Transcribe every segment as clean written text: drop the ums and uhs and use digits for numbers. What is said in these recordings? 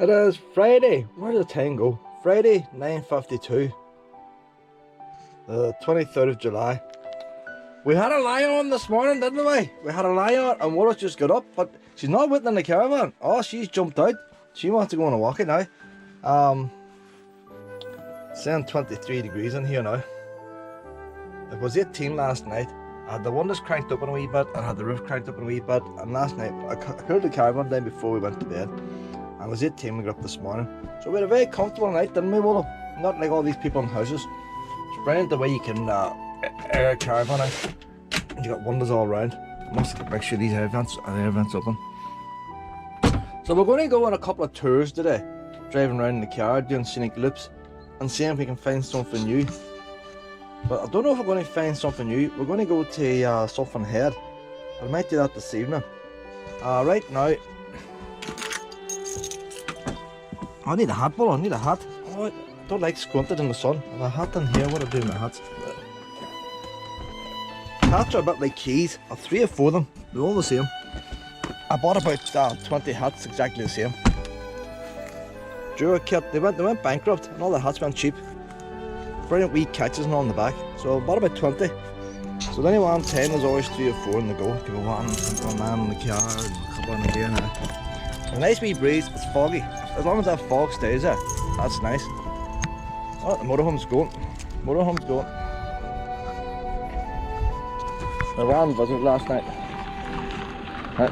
It is Friday. Where did the time go? Friday, 9:52. The 23rd of July. We had a lion on this morning, didn't we? We had a lion and Willow just got up, but she's not waiting in the caravan. Oh, she's jumped out. She wants to go on a walkie now. Saying 23 degrees in here now. It was 18 last night. I had the windows cranked up a wee bit and I had the roof cranked up a wee bit, and last night I cooled the caravan down before we went to bed. And it was 18 when we got up this morning. So we had a very comfortable night, didn't we, Willow? Not like all these people in houses. It's brilliant the way you can air a caravan out. And you got windows all around. I must make sure these air vents open. So we're going to go on a couple of tours today. Driving around in the car, doing scenic loops, and seeing if we can find something new. But I don't know if we're going to find something new. We're going to go to something Head. I might do that this evening. Right now, I need a hat, Willow. I need a hat. Oh, I don't like squinted in the sun. I have a hat in here. What do I do with my hats? Hats are a bit like keys. I have 3 or 4 of them. They're all the same. I bought about 20 hats exactly the same. Drew a kit. They went bankrupt and all the hats went cheap. Brilliant wee catches and all on the back. So I bought about 20. So then one 10, there's always 3 or 4 in the go. Give a one man in the car and a couple in here now. A nice wee breeze. It's foggy. As long as that fog stays there, that's nice. Oh, the motorhome's going. Motorhome's going. The van wasn't last night. Right.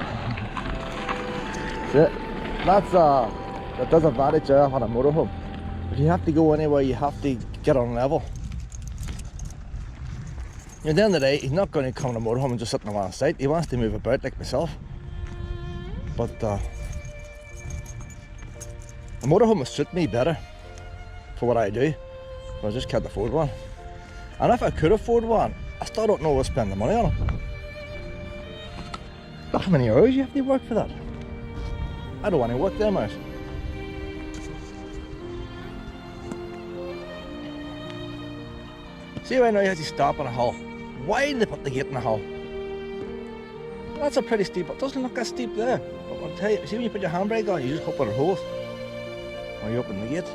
That's that does advantage on a motorhome. If you have to go anywhere, you have to get on level. At the end of the day, he's not going to come in a motorhome and just sit on one side. He wants to move about like myself. But a motorhome would suit me better for what I do. But I just can't afford one. And if I could afford one, I still don't know what to spend the money on it. Look how many hours you have to work for that. I don't want to work them hours. See right now you have to stop on a hill. Why did they put the gate in the hill? That's a pretty steep, it doesn't look that steep there. But I'll tell you, see when you put your handbrake on, you just hope it holds. Or you open the gate.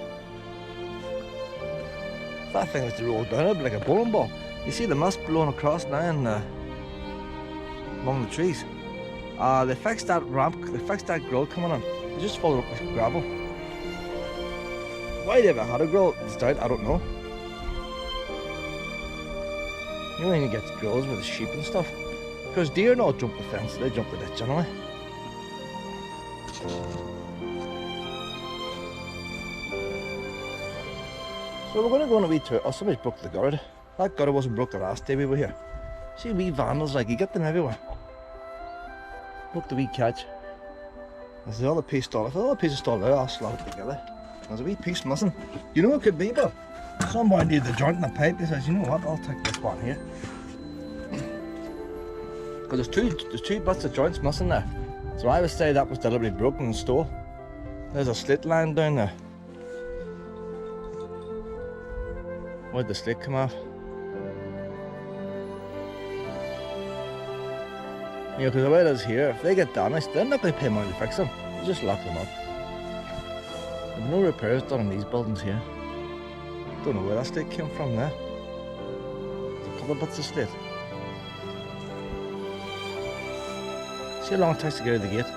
If that thing was to roll down, it'd be like a bowling ball. You see the mist blowing across now and among the trees. They fixed that ramp, they fixed that grill coming in. They just followed up with gravel. Why they ever had a grill it's down, I don't know. You know when you get grills with the sheep and stuff. Because deer don't jump the fence, they jump the ditch anyway. So we're going to go on a wee tour. Oh, somebody's broke the gutter. That gutter wasn't broke the last day we were here. See wee vandals, like you get them everywhere. Broke the wee catch. There's the other piece still. If the other piece is still there, I'll slap it together. There's a wee piece missing. You know what it could be, but somebody needed the joint in the pipe. He says, you know what, I'll take this one here. Because there's two bits of joints missing there. So I would say that was deliberately broken and stole. There's a slit line down there. Where'd the slit come off? You know, because the way it is here, if they get damaged, they're not going to pay money to fix them. You just lock them up. There's no repairs done in these buildings here. Don't know where that slate came from there. There's a couple of bits of slate. See how long it takes to get out of the gate?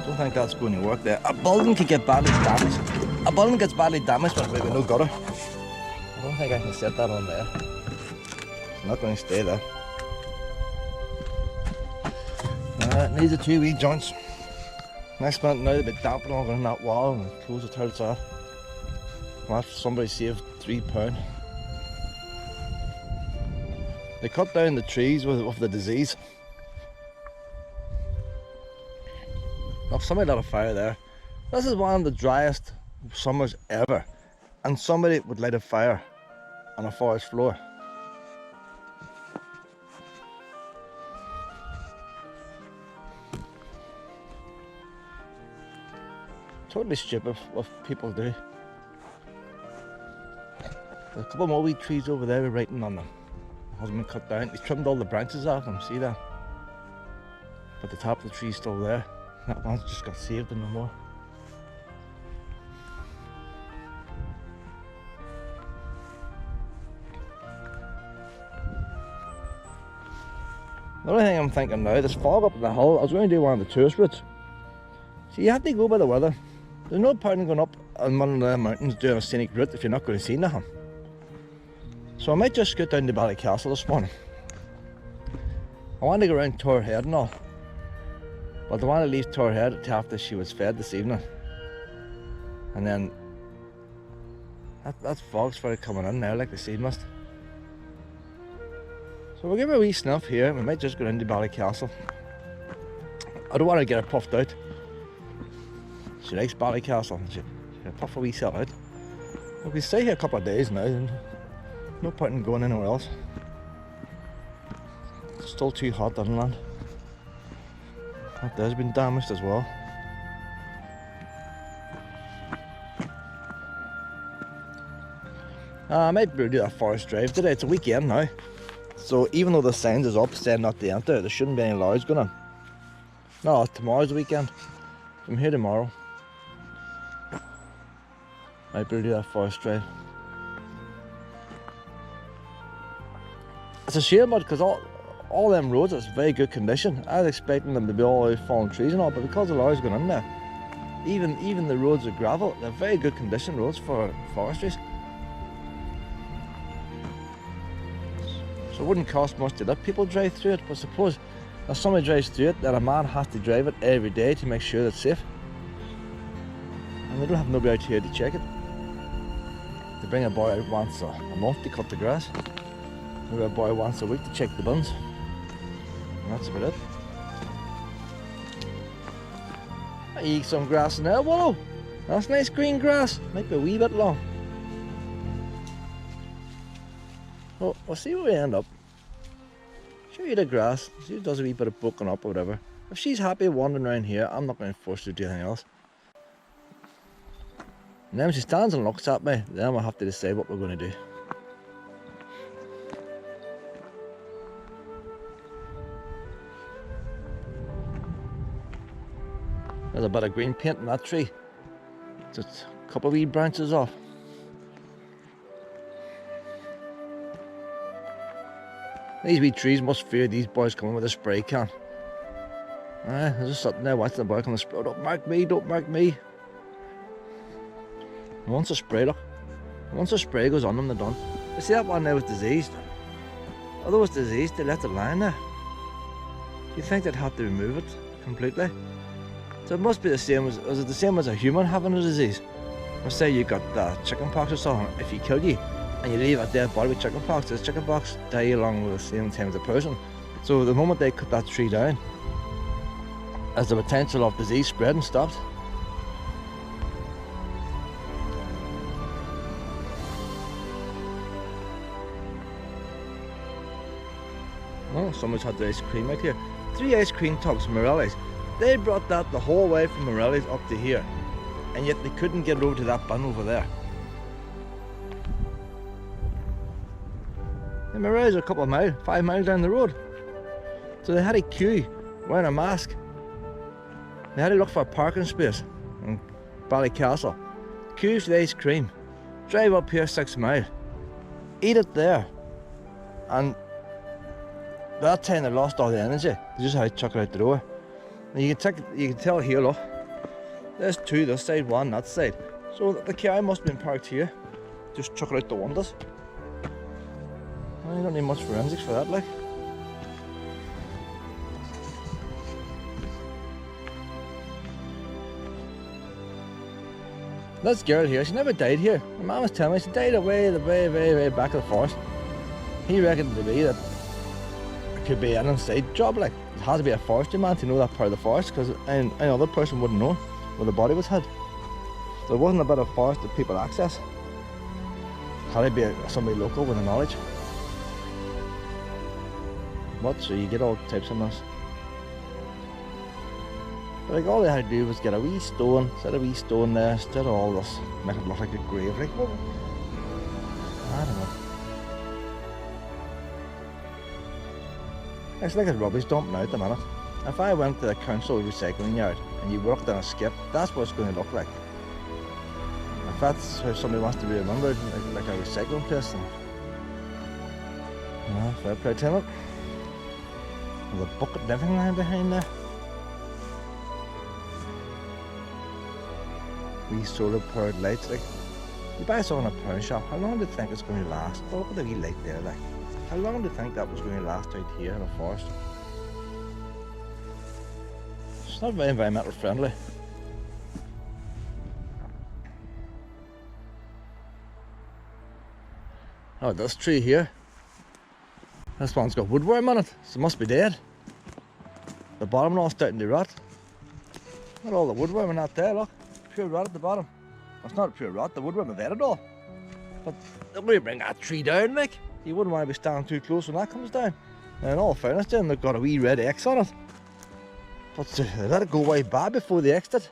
Don't think that's going to work there. A building could get badly damaged. A building gets badly damaged with no gutter. I don't think I can set that on there. It's not going to stay there. It needs the 2 wee joints. Next month now they'll be damping over in that wall and close the toilets off. Well, somebody saved £3. They cut down the trees with the disease. Now somebody lit a fire there. This is one of the driest summers ever. And somebody would light a fire on a forest floor. Totally stupid what people do. There's a couple more wee trees over there with writing on them. Hasn't been cut down. He's trimmed all the branches off them, see that? but the top of the tree's still there. That one's just got saved and no more. The only thing I'm thinking now, there's fog up the hill. I was going to do one of the tourist routes. So you have to go by the weather. There's no point in going up on one of the mountains doing a scenic route if you're not going to see nothing. So I might just scoot down to Ballycastle this morning. I want to go around Torr Head and all. But I want to leave Torr Head after she was fed this evening. And then that fog's started coming in now like the sea mist. So we'll give her a wee sniff here. We might just go into Ballycastle. I don't want to get her puffed out. She likes Ballycastle. She'll puff a wee cell out. We'll be stay here a couple of days now. And no point in going anywhere else. It's still too hot inland. That there's been damaged as well. I might do a forest drive today. It's a weekend now. So even though the signs is up saying not to enter, there shouldn't be any lorries going on. No, tomorrow's the weekend. I'm here tomorrow. Might do that forest drive. It's a shame, but because all them roads are in very good condition. I was expecting them to be all out fallen trees and all, but because the lorries going in there, even the roads are gravel. They're very good condition roads for forestries. So it wouldn't cost much to let people drive through it, but suppose if somebody drives through it, then a man has to drive it every day to make sure it's safe. And they don't have nobody out here to check it. They bring a boy out once a month to cut the grass. Maybe a boy once a week to check the bins. And that's about it. I eat some grass in there, Willow. That's nice green grass. Might be a wee bit long. Well, we'll see where we end up. She'll eat the grass. She does a wee bit of poking up or whatever. If she's happy wandering around here, I'm not going to force her to do anything else. And then when she stands and looks at me, then we'll have to decide what we're going to do. There's a bit of green paint in that tree. Just a couple of wee branches off. These wee trees must fear these boys coming with a spray can. They're just sitting there watching the boy come and spray. Don't mark me, don't mark me. And once the spray goes on them, they're done. You see that one there was diseased? Although it's diseased, they left it lying there. You think they'd have to remove it completely? So it must be the same as, is it the same as a human having a disease? Let's say you got chicken pox or something. If you kill you and you leave a dead body with chicken pox, does chicken pox die along with the same time as a person? So the moment they cut that tree down, as the potential of disease spreading stopped. Oh, someone's had the ice cream out here. 3 ice cream tubs, Morelli's. They brought that the whole way from Morelli's up to here, and yet they couldn't get it over to that bin over there. And Morelli's are a couple of miles, 5 miles down the road. So they had a queue, wearing a mask. They had to look for a parking space in Ballycastle. Queue for the ice cream. Drive up here 6 miles. Eat it there. And that time they lost all the energy. They just had to chuck it out the door. And you can tell here, look. There's 2 this side, 1 that side. So the car must have been parked here. Just chuck it out the windows. Well, you don't need much forensics for that, like. This girl here, she never died here. My mum was telling me she died away the very back of the forest. He reckoned to me that it could be an inside job, like. It has to be a forestry man to know that part of the forest, because any other person wouldn't know where the body was hid. So it wasn't a bit of forest that people access. Had to be somebody local with the knowledge. What? So you get all types of mess. But like all they had to do was get a wee stone, set a wee stone there, instead of all this, make it look like a grave. Like, well, I don't know. It's like a rubbish dump now at the minute. If I went to the council recycling yard and you walked down a skip, that's what it's going to look like. If that's how somebody wants to be remembered, like a recycling place, then well, fair play to it. With a bucket and everything lying behind there. Wee solar powered lights, like you buy something in a pawn shop, how long do you think it's going to last? Well, look at the wee light there, like how long do you think that was going to last out here in the forest? It's not very environmental friendly. Oh, this tree here, this one's got woodworm on it, so it must be dead. The bottom all starting to rot. Look at all the woodworm in that there, look. Pure rot at the bottom. Well, it's not pure rot, the woodworm have ate it all. But when you bring that tree down, like, you wouldn't want to be standing too close when that comes down. And in all fairness to them, they've got a wee red X on it. But they let it go way bad before they X'd it.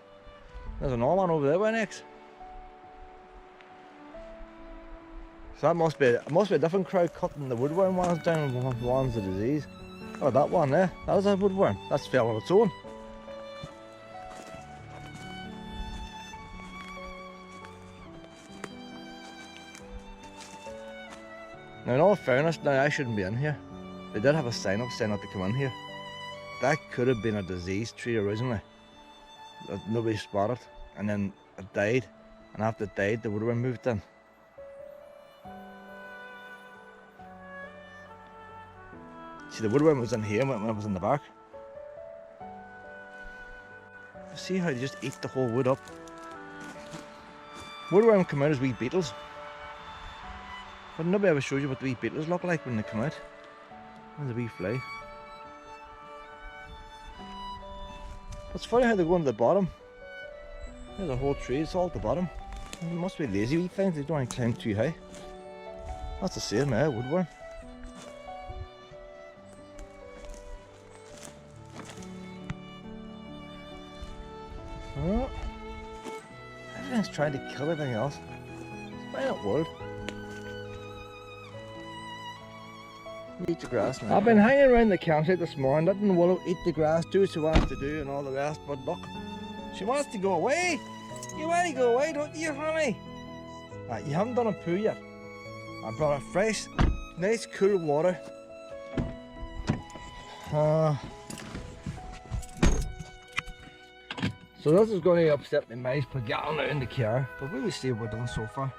There's another one over there with an X. So that must be a different crowd cutting the woodworm ones down and ones the disease. Oh, that one there, that was a woodworm. That's fell on its own. Now in all fairness, now I shouldn't be in here. They did have a sign up saying not to come in here. That could have been a diseased tree originally that nobody spotted, and then it died, and after it died the woodworm moved in. See, the woodworm was in here when it was in the bark. See how they just eat the whole wood up? Woodworm come out as wee beetles. But nobody ever shows you what the wee beetles look like when they come out. There's a wee fly. It's funny how they go into the bottom. There's a whole tree, it's all at the bottom. It must be lazy wee things, they don't want to climb too high. That's the same, woodworm. Oh, everything's trying to kill everything else. It's a violent world. Eat the grass, man. I've been hanging around the campsite this morning, letting Willow eat the grass, do what she wants to do and all the rest, but look, she wants to go away. You want to go away, don't you, honey? You haven't done a poo yet. I brought her fresh, nice, cool water. So this is going to upset my mice per gallon out in the car, but we will see what we're doing so far.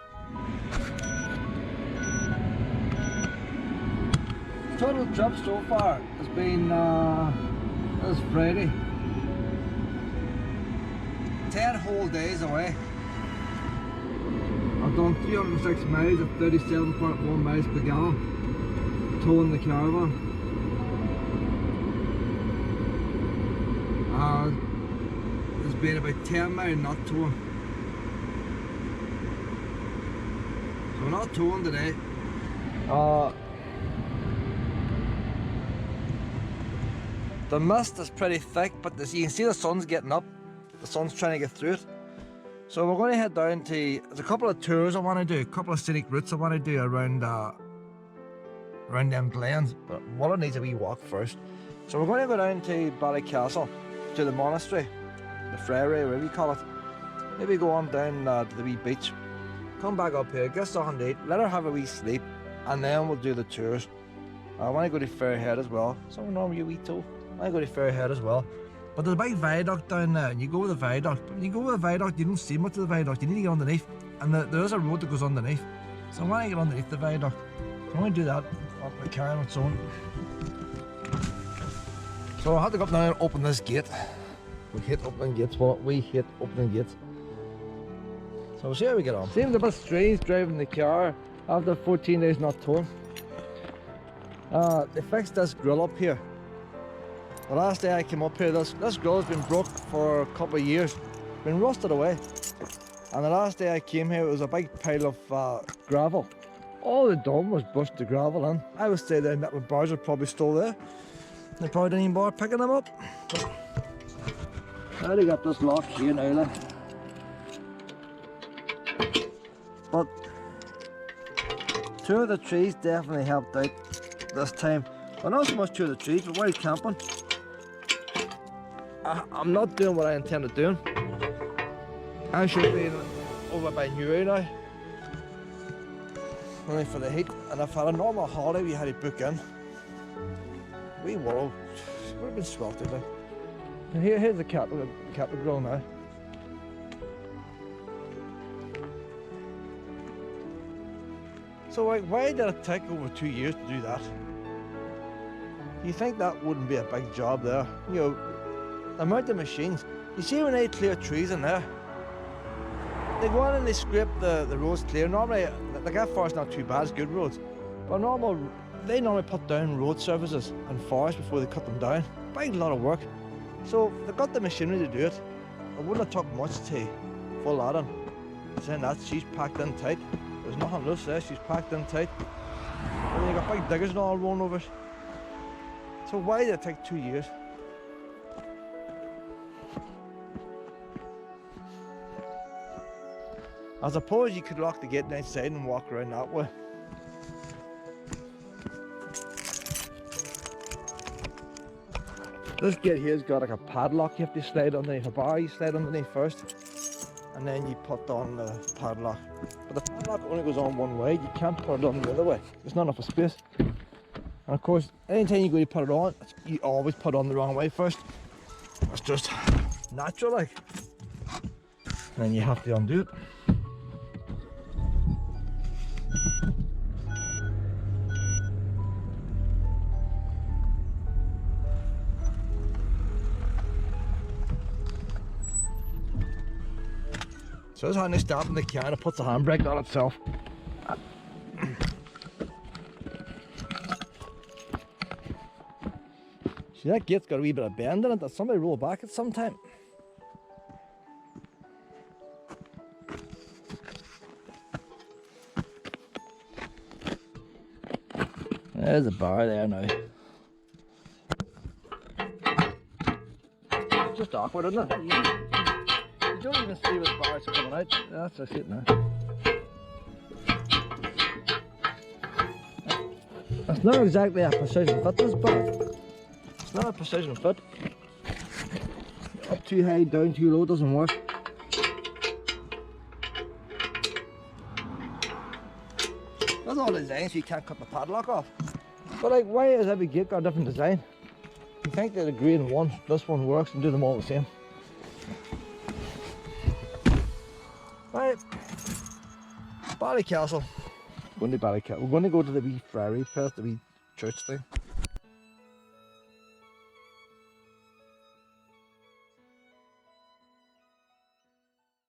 Total trip so far has been, this is Friday, 10 whole days away. I've done 306 miles at 37.1 miles per gallon, towing the caravan. There's been about 10 miles not towing. So we're not towing today. The mist is pretty thick, but you can see the sun's getting up. The sun's trying to get through it. So we're going to head down to, there's a couple of tours I want to do, a couple of scenic routes I want to do around them glens, but one needs a wee walk first. So we're going to go down to Ballycastle, to the monastery, the friary, whatever you call it. Maybe go on down to the wee beach, come back up here, get something to eat, let her have a wee sleep, and then we'll do the tours. I want to go to Fairhead as well. Something wrong with you, wee toe? I want to go to Fairhead as well. But there's a big viaduct down there, and you go with the viaduct. But when you go with the viaduct, you don't see much of the viaduct. You need to get underneath, and there is a road that goes underneath. So I want to get underneath the viaduct. I'm going to do that off my car on its own. So I had to go up now and open this gate. We hate opening gates, well, we hate opening gates. So we'll see how we get on. Seems a bit strange driving the car after 14 days not towing. They fixed this grill up here. The last day I came up here, this grill has been broke for a couple of years, been rusted away. And the last day I came here, it was a big pile of gravel. All they done was bush the gravel in. I would say the metal bars are probably still there. They probably didn't even bother picking them up. Now they got this lock here now. But two of the trees definitely helped out this time. Well, not so much two of the trees, but while camping, I'm not doing what I intended doing. I should be over by Newry now. Only for the heat. And if I had a normal holiday we had to book in, we Willow would have been sweltered like. And here's the capital grill now. So like, why did it take over 2 years to do that? You think that wouldn't be a big job there? You know, the amount of machines. You see when they clear trees in there, they go in and they scrape the roads clear. Normally, the that forest not too bad, it's good roads. But they normally put down road surfaces and forests before they cut them down. Big lot of work. So they've got the machinery to do it. It wouldn't have took much to full that in. Saying that, she's packed in tight. There's nothing loose there, she's packed in tight. And then you got big diggers and all rolling over it. So why did it take 2 years? I suppose you could lock the gate outside and walk around that way. This gate here's got like a padlock you have to slide underneath a bar. You slide underneath first, and then you put on the padlock. But the padlock only goes on one way. You can't put it on the other way. There's not enough space. And of course, anytime you go to put it on, you always put it on the wrong way first. It's just natural like. And then you have to undo it. So this is how they stop in the car and it puts the handbrake on itself. See, that gate's got a wee bit of bend in it that somebody roll back at some time. There's a bar there now. It's just awkward, isn't it? You don't even see what bars are coming out. That's just it now. It's not exactly a precision fit, this bar. It's not a precision fit. Up too high, down too low doesn't work. That's all design so you can't cut the padlock off. But like, why has every gate got a different design? You think they'd agree in one, this one works, and do them all the same. Right, Ballycastle. We're going to Ballycastle. We're going to go to the wee friary first, the wee church thing.